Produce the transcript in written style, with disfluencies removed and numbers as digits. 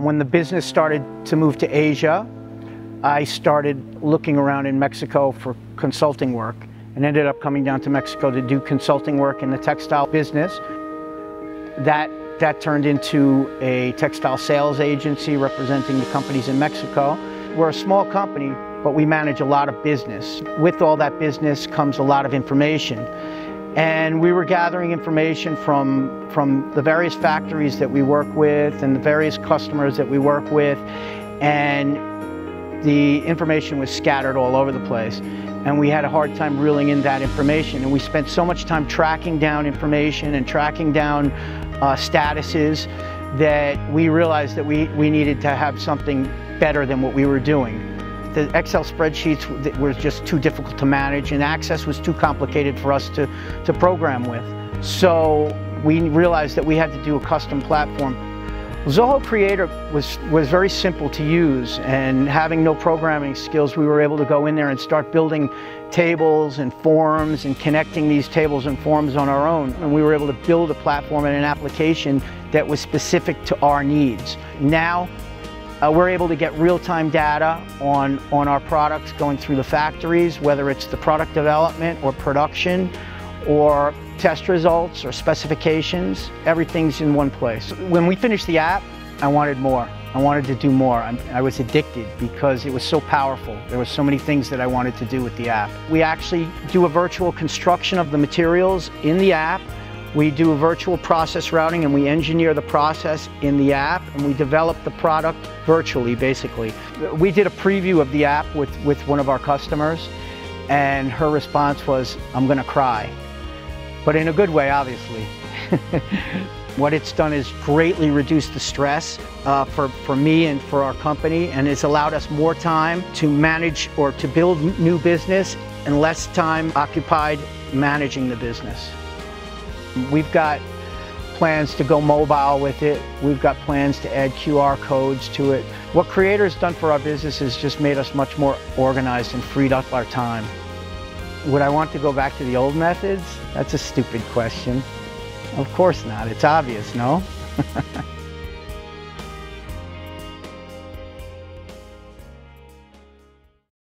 When the business started to move to Asia, I started looking around in Mexico for consulting work and ended up coming down to Mexico to do consulting work in the textile business. That turned into a textile sales agency representing the companies in Mexico. We're a small company, but we manage a lot of business. With all that business comes a lot of information. And we were gathering information from the various factories that we work with and the various customers that we work with. And the information was scattered all over the place. And we had a hard time reeling in that information. And we spent so much time tracking down information and tracking down statuses that we realized that we needed to have something better than what we were doing. The Excel spreadsheets were just too difficult to manage, and Access was too complicated for us to program with. So we realized that we had to do a custom platform. Zoho Creator was very simple to use, and having no programming skills, we were able to go in there and start building tables and forms and connecting these tables and forms on our own. And we were able to build a platform and an application that was specific to our needs. Now, we're able to get real-time data on our products going through the factories, whether it's the product development or production or test results or specifications. Everything's in one place. When we finished the app, I wanted more. I wanted to do more. I was addicted because it was so powerful. There were so many things that I wanted to do with the app. We actually do a virtual construction of the materials in the app. We do a virtual process routing, and we engineer the process in the app, and we develop the product virtually, basically. We did a preview of the app with one of our customers, and her response was, "I'm gonna cry." But in a good way, obviously. What it's done is greatly reduce the stress for me and for our company, and it's allowed us more time to manage or to build new business and less time occupied managing the business. We've got plans to go mobile with it. We've got plans to add QR codes to it. What Creator's done for our business has just made us much more organized and freed up our time. Would I want to go back to the old methods? That's a stupid question. Of course not. It's obvious, no?